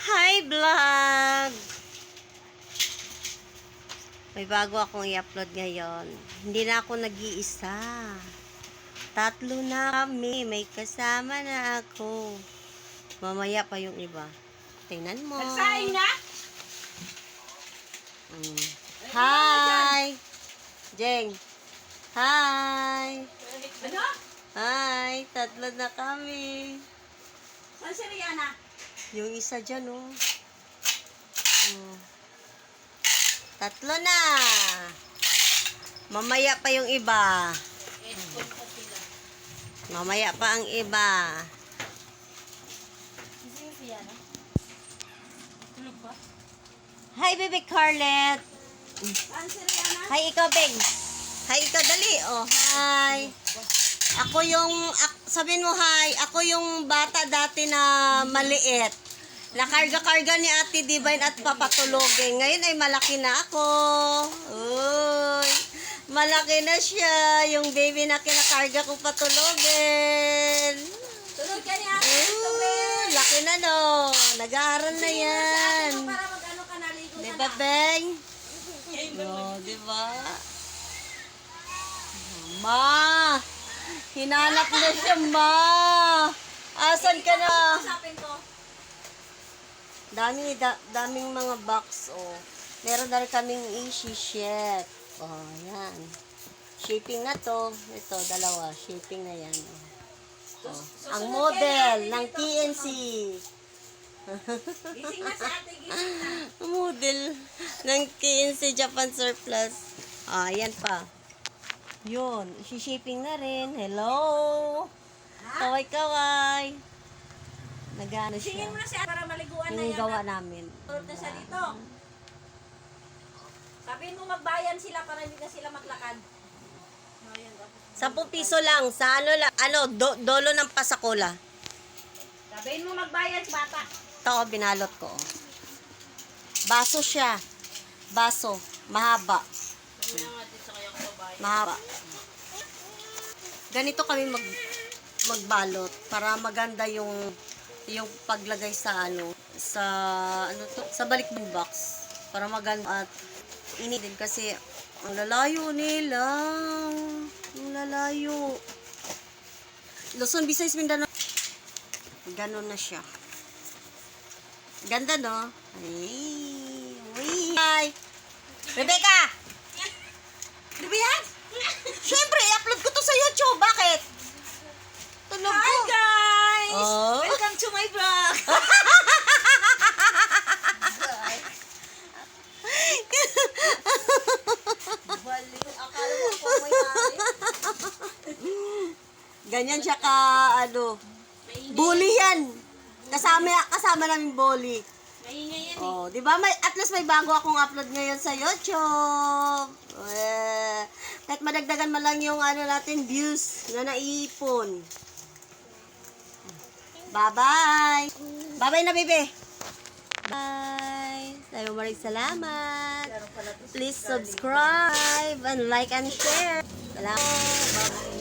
Hi vlog! May bago akong i-upload ngayon. Hindi na ako nag-iisa. 3 na kami. May kasama na ako. Mamaya pa yung iba. Tingnan mo. Nagsaing na? Hi! Jeng! Hi! Ano? Hi! 3 na kami. Saan si Rihanna? Yung isa dyan, oh. 3 na. Mamaya pa yung iba. Mamaya pa ang iba. Sino si Rihanna? Tulog ba? Hi, baby Carlet. Saan si Rihanna? Hi, ikaw, Beng. Hi, ikaw, dali. Oh, hi. Ako yung, sabihin mo hi, ako yung bata dati na maliit. Nakarga-karga ni Ate Divine at papatulogin. Ngayon ay malaki na ako. Uy, malaki na siya. Yung baby na kinakarga ko patulogin. Tulog ka niya. Tulog. Laki na no. Nag-aaral na yan. Para mag-ano ka naligo ka Diba, na. Beng? No, diba? Ma! Hinanap na siya, ma! Asan ka na? Usapin ko. Daming mga box, oh. Meron na rin kaming i-ship. Oh, yan. Shipping na to. Ito, 2. Shipping na yan. Oh. Ang model ng TNC. Gising na si ate, gising na. Model ng TNC Japan Surplus. Ah, yan pa. Yun, shipping na rin. Hello! Kaway-kaway. Nagano siya. Singin mo na si ate para maliguan na Yung yan. gawa namin. Tulog na siya dito. Sabihin mo magbayan sila para hindi na sila maglakad. 10 piso lang. Sa ano lang, dolo ng Pasakula. Sabihin mo magbayan si bata. Ito, binalot ko. Baso siya. Baso. Mahaba. Mahaba. Ganito kami magbalot para maganda yung paglagay sa sa balikbang box para maganda at ini din kasi ang lalayo nila. Ang lalayo. Luzon, Visayas, Mindanao. Ganon na siya. Ganda, no? Ay. Hi. Rebecca! Di ba yan? Siyempre, i-upload ko to sa YouTube. Bakit? Tunog ko. Hi guys! Oh. Welcome to my vlog! Baliw, akala mo po may hari. Ganyan siya ka, bully yan. Kasama namin bully. Maingay yan eh. Oh, 'di ba? At least may bago akong upload ngayon sa YouTube. Kahit madagdagan man lang yung natin views na naiipon. Bye-bye. Bye-bye na, bebe. Bye. Maraming salamat. Please subscribe and like and share. Salamat. Bye.